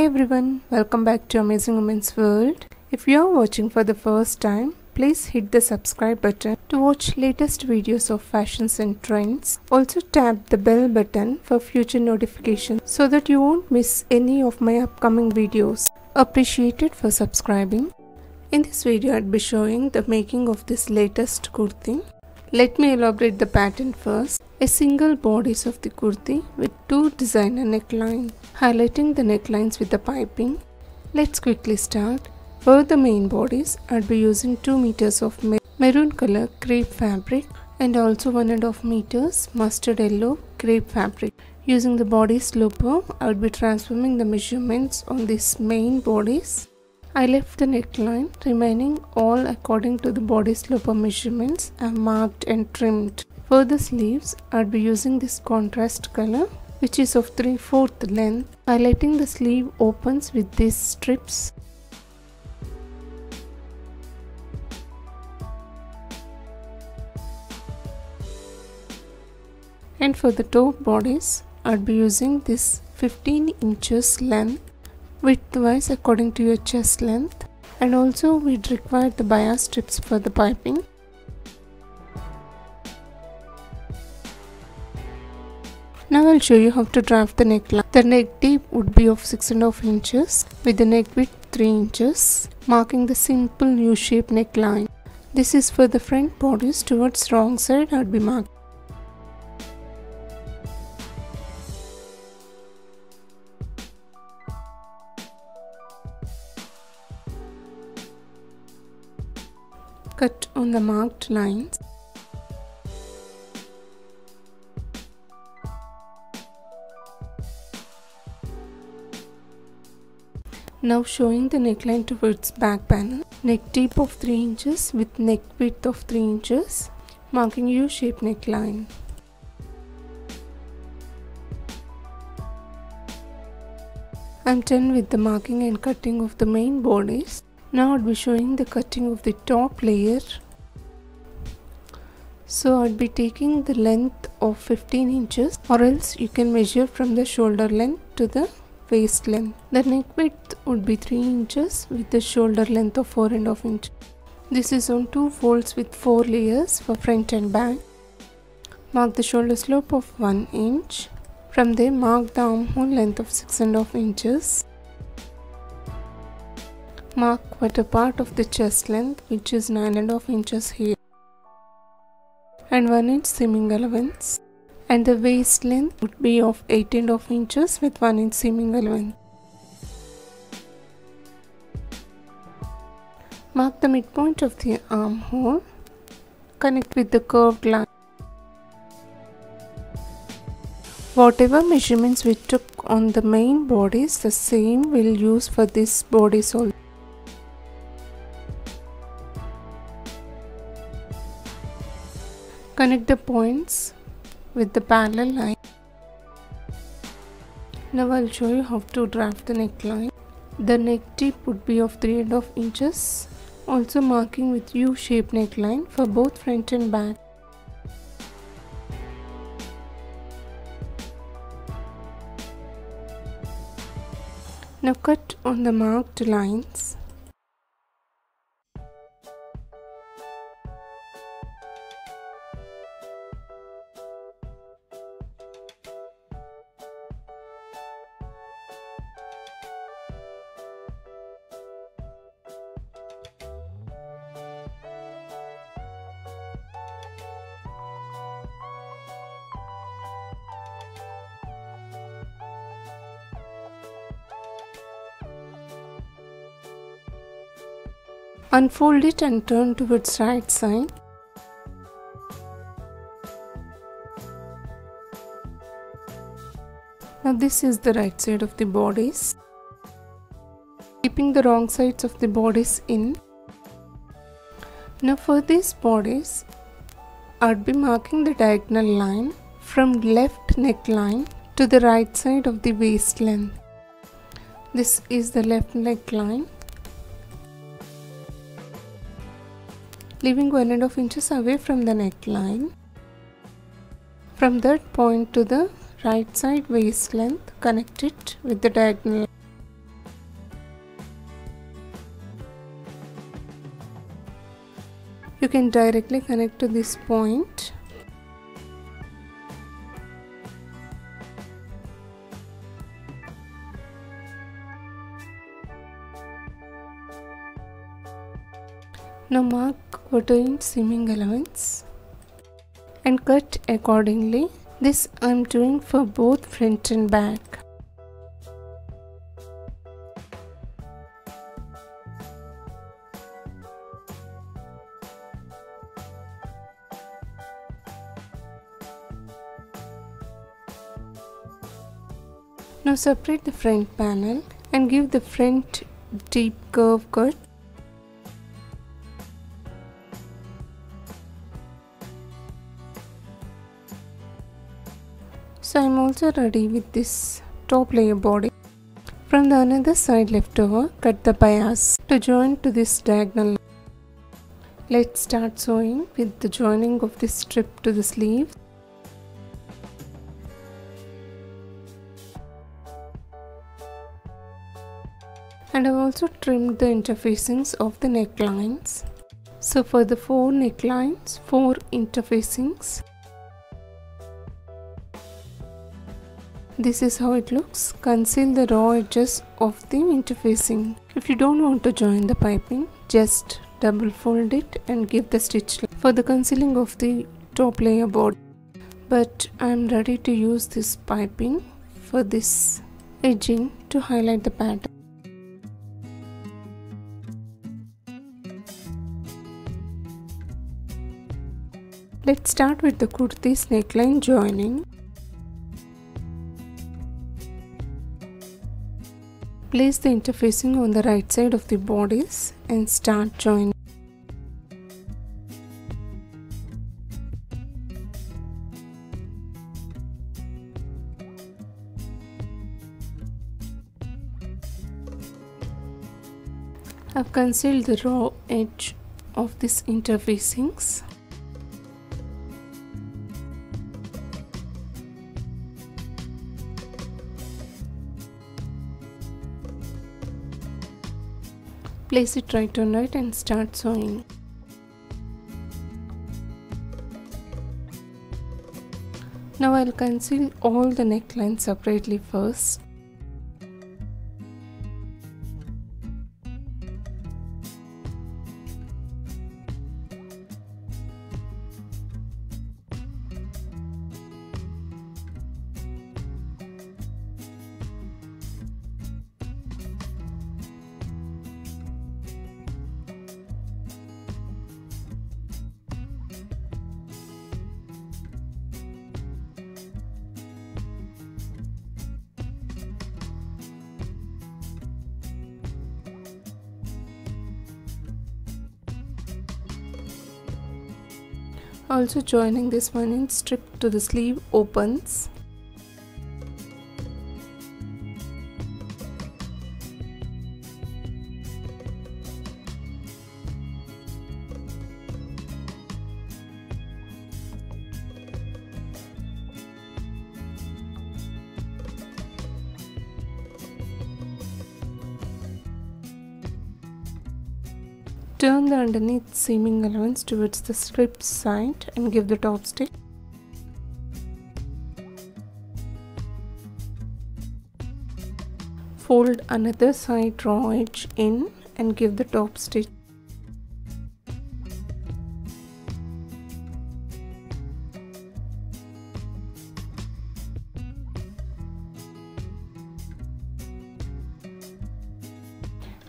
everyone, welcome back to Amazing Women's World. If you are watching for the first time, please hit the subscribe button to watch latest videos of fashions and trends. Also tap the bell button for future notifications so that you won't miss any of my upcoming videos. Appreciated for subscribing. In this video, I'll be showing the making of this latest kurti. Let me elaborate the pattern first. A single bodice of the kurti with two designer necklines, highlighting the necklines with the piping. Let's quickly start. For the main bodice, I'll be using 2 meters of maroon color crepe fabric and also 1.5 meters mustard yellow crepe fabric. Using the bodice looper, I'll be transforming the measurements on this main bodice. I left the neckline remaining all according to the bodice looper measurements I marked and trimmed. For the sleeves, I'll be using this contrast color which is of 3/4 length, highlighting the sleeve opens with these strips. And for the top bodice, I'll be using this 15 inches length, widthwise according to your chest length, and also we'd require the bias strips for the piping. Now I'll show you how to draft the neckline. The neck deep would be of 6.5 inches with the neck width 3 inches, marking the simple U-shaped neckline. This is for the front bodice. Towards wrong side I'll be marking. Cut on the marked lines. Now showing the neckline towards back panel. Neck deep of 3 inches with neck width of 3 inches, marking U-shaped neckline. I'm done with the marking and cutting of the main bodice. Now I'll be showing the cutting of the top layer. So I'll be taking the length of 15 inches, or else you can measure from the shoulder length to the waist length. The neck width would be 3 inches with the shoulder length of 4.5 inches. This is on 2 folds with 4 layers for front and back. Mark the shoulder slope of 1 inch. From there, mark the armhole length of 6.5 inches. Mark quarter part of the chest length, which is 9.5 inches here, and 1 inch seaming allowance. And the waist length would be of 8.5 inches with 1 inch seaming allowance. Mark the midpoint of the armhole. Connect with the curved line. Whatever measurements we took on the main bodice, the same we'll use for this bodice also. Connect the points with the parallel line. Now I'll show you how to draft the neckline. The neck deep would be of 3.5 inches, also marking with U-shaped neckline for both front and back. Now cut on the marked lines. Unfold it and turn towards right side. Now this is the right side of the bodice. Keeping the wrong sides of the bodice in. Now for this bodice, I'll be marking the diagonal line from left neckline to the right side of the waist length. This is the left neckline. Leaving 1.5 inches away from the neckline. From that point to the right side waist length, connect it with the diagonal. can directly connect to this point. Now mark 1/4" seaming allowance and cut accordingly. This I am doing for both front and back. Now separate the front panel and give the front deep curve cut. So I am also ready with this top layer body. From the another side leftover, cut the bias to join to this diagonal line. Let's start sewing with the joining of this strip to the sleeve. And I've also trimmed the interfacings of the necklines. So for the 4 necklines, 4 interfacings. This is how it looks. Conceal the raw edges of the interfacing. If you don't want to join the piping, just double fold it and give the stitch for the concealing of the top layer body. But I am ready to use this piping for this edging to highlight the pattern. Let's start with the kurti's neckline joining. Place the interfacing on the right side of the bodice and start joining. I've concealed the raw edge of these interfacings. Place it right on right and start sewing. Now I'll conceal all the necklines separately first. Also joining this one in strip to the sleeve opens. Turn the underneath seaming allowance towards the strip side and give the top stitch. Fold another side raw edge in and give the top stitch.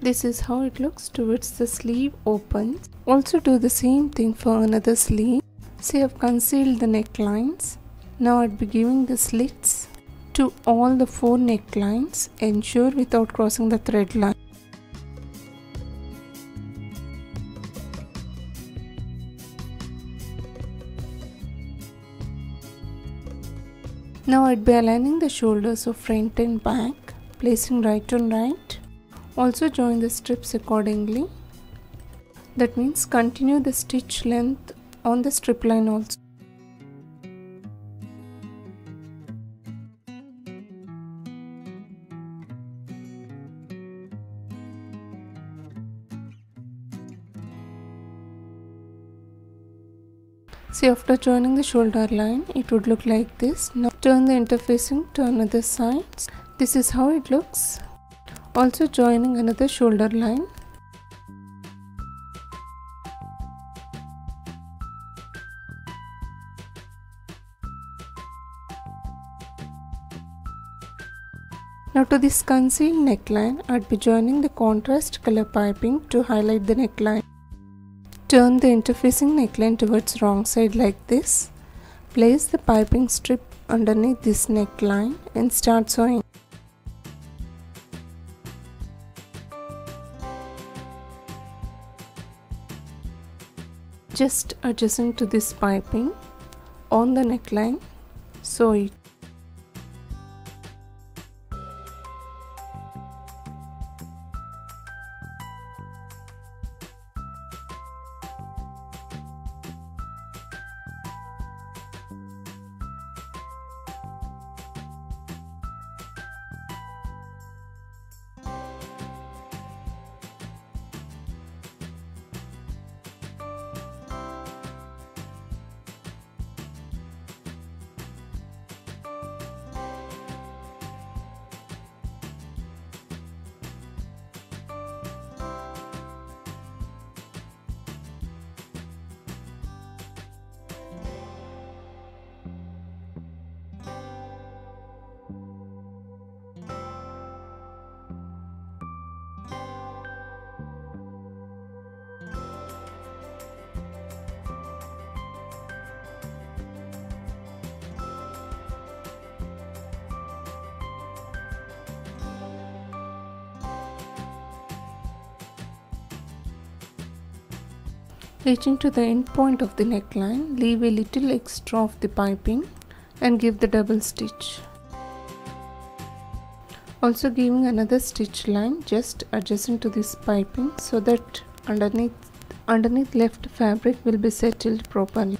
This is how it looks towards the sleeve opens. Also do the same thing for another sleeve. See, I've concealed the necklines. Now I'd be giving the slits to all the 4 necklines. Ensure without crossing the thread line. Now I'd be aligning the shoulders of front and back, placing right on right. Also join the strips accordingly. That means continue the stitch length on the strip line also. See, after joining the shoulder line, it would look like this. Now turn the interfacing to another side. This is how it looks. Also joining another shoulder line. Now to this concealed neckline, I'd be joining the contrast color piping to highlight the neckline. Turn the interfacing neckline towards wrong side like this. Place the piping strip underneath this neckline and start sewing. Just adjacent to this piping on the neckline, sew it. Reaching to the end point of the neckline, leave a little extra of the piping and give the double stitch. Also giving another stitch line just adjacent to this piping so that underneath left fabric will be settled properly.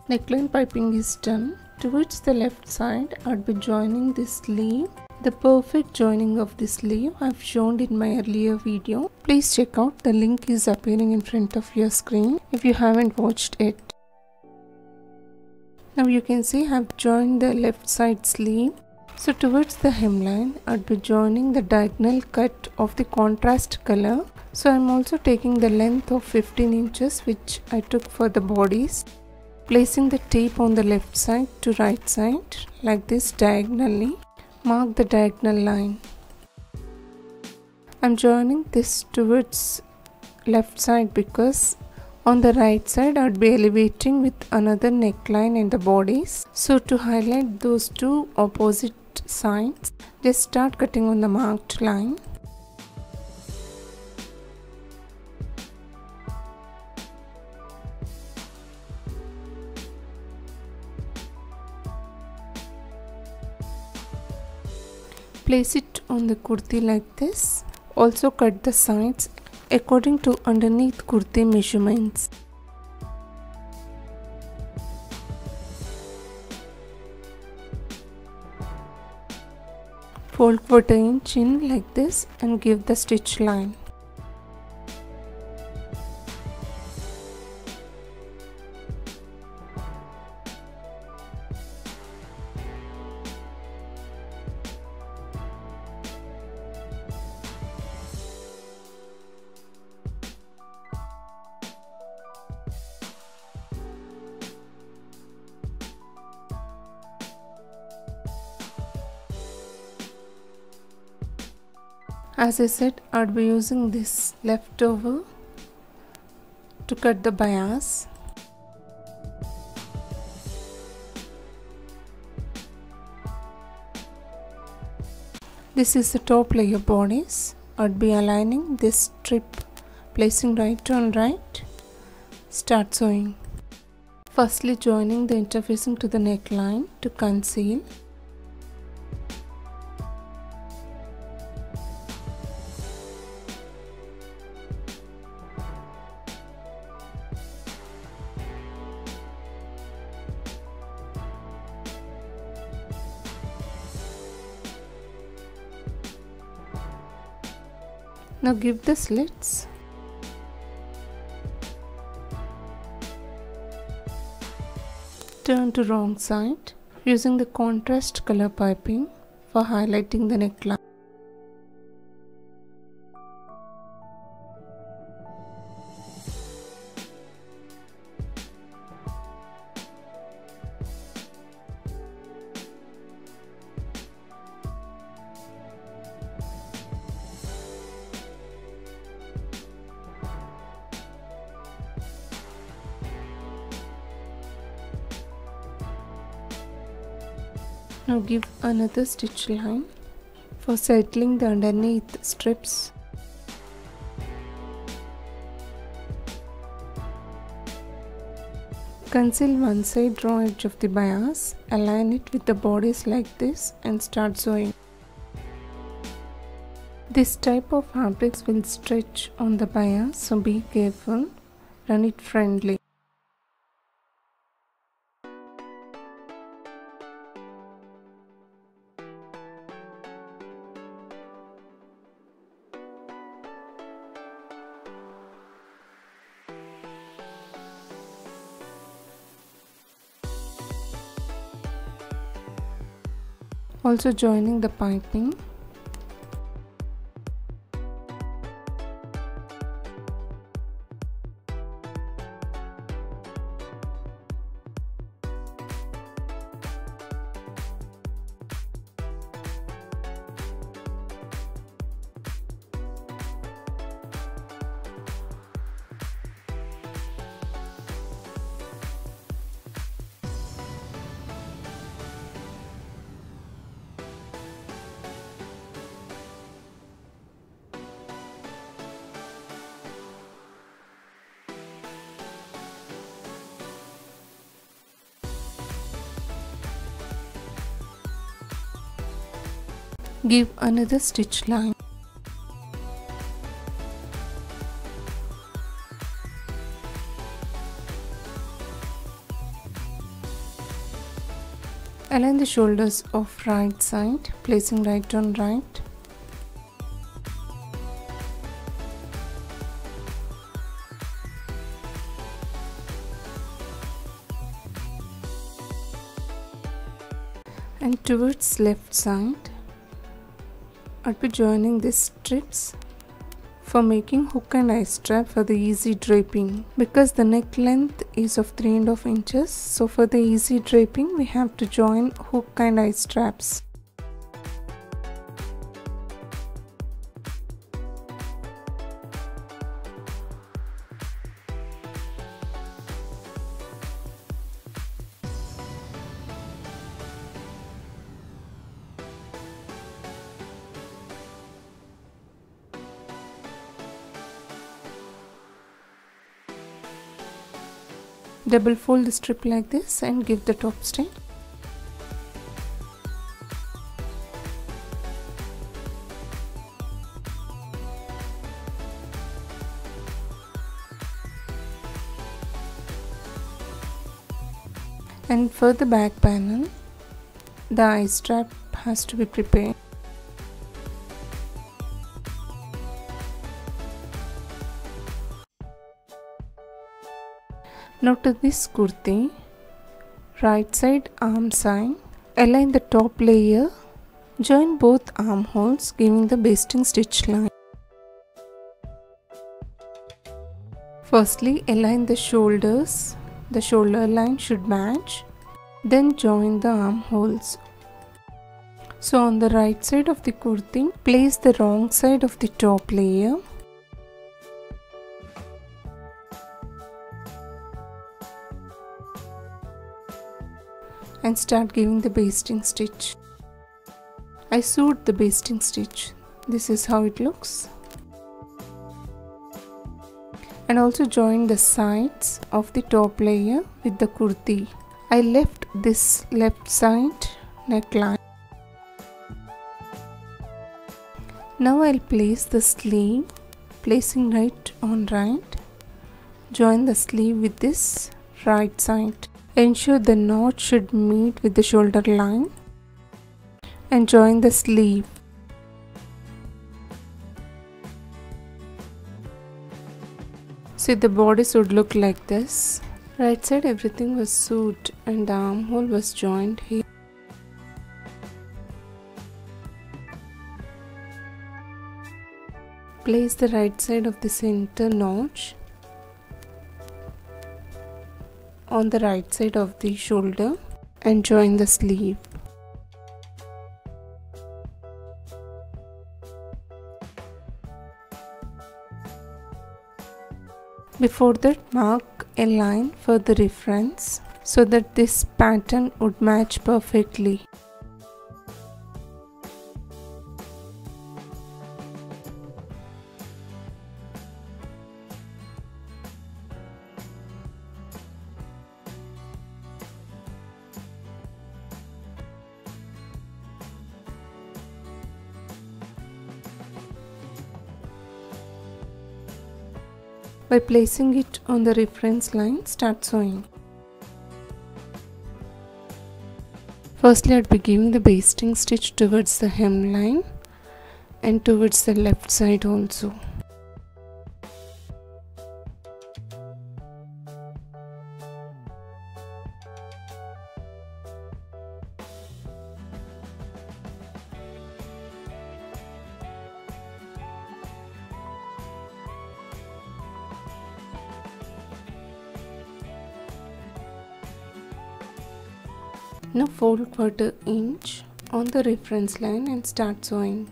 Neckline piping is done. Towards the left side, I'd be joining this sleeve. The perfect joining of this sleeve I've shown in my earlier video. Please check out, the link is appearing in front of your screen if you haven't watched it. Now you can see I've joined the left side sleeve. So towards the hemline, I'd be joining the diagonal cut of the contrast color. So I'm also taking the length of 15 inches which I took for the bodies. Placing the tape on the left side to right side like this diagonally. Mark the diagonal line. I'm joining this towards left side because on the right side I'd be elevating with another neckline in the bodies. So to highlight those two opposite sides, just start cutting on the marked line. Place it on the kurti like this. Also cut the sides according to underneath kurti measurements. Fold 1/4 inch in like this and give the stitch line. As I said, I'd be using this leftover to cut the bias. This is the top layer bodies. I'd be aligning this strip, placing right on right. Start sewing. Firstly joining the interfacing to the neckline to conceal. Now give the slits. Turn to wrong side using the contrast color piping for highlighting the neckline. Now give another stitch line for settling the underneath strips. Conceal one side raw edge of the bias, align it with the bodice like this and start sewing. This type of fabrics will stretch on the bias, so be careful, run it friendly. Also joining the piping. Give another stitch line. Align the shoulders of right side, placing right on right. And towards left side, I'll be joining these strips for making hook and eye strap for the easy draping. Because the neck length is of 3.5 inches, so for the easy draping we have to join hook and eye straps. Double fold the strip like this and give the top stitch. And for the back panel, the eye strap has to be prepared. Now to this kurti, right side arm side, align the top layer, join both armholes giving the basting stitch line. Firstly align the shoulders, the shoulder line should match, then join the armholes. So on the right side of the kurti, place the wrong side of the top layer. And start giving the basting stitch. I sewed the basting stitch. This is how it looks. And also join the sides of the top layer with the kurti. I left this left side neckline. Now I'll place the sleeve, placing right on right. Join the sleeve with this right side. Ensure the knot should meet with the shoulder line and join the sleeve. See, the bodice would look like this. Right side everything was sewed and the armhole was joined here. Place the right side of the center notch on the right side of the shoulder and join the sleeve. Before that, mark a line for the reference so that this pattern would match perfectly. By placing it on the reference line, start sewing. Firstly, I'd be giving the basting stitch towards the hemline and towards the left side also. Now fold 1/4 inch on the reference line and start sewing.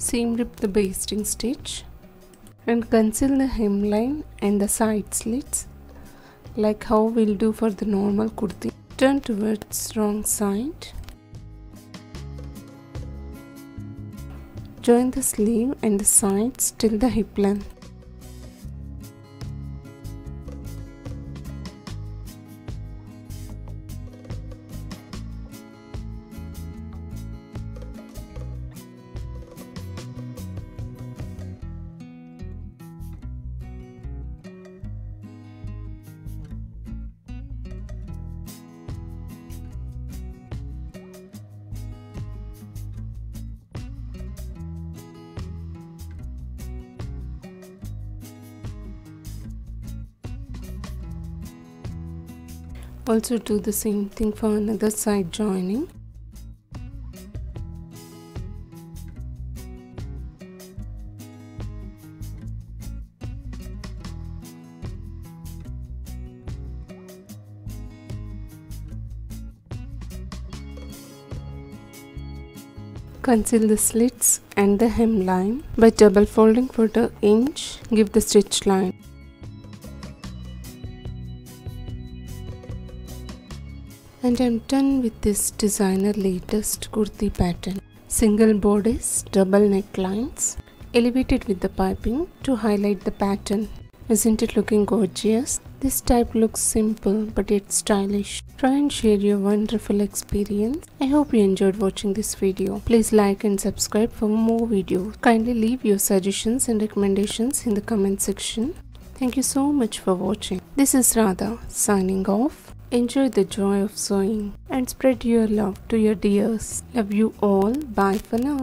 Seam rip the basting stitch and conceal the hemline and the side slits like how we'll do for the normal kurti. Turn towards wrong side. Join the sleeve and the sides till the hip length. Also do the same thing for another side joining. Conceal the slits and the hemline by double folding 1/4 inch. Give the stitch line. And I'm done with this designer latest kurti pattern. Single bodice, double necklines, elevated with the piping to highlight the pattern. Isn't it looking gorgeous? This type looks simple but it's stylish. Try and share your wonderful experience. I hope you enjoyed watching this video. Please like and subscribe for more videos. Kindly leave your suggestions and recommendations in the comment section. Thank you so much for watching. This is Radha signing off. Enjoy the joy of sewing and spread your love to your dears. Love you all. Bye for now.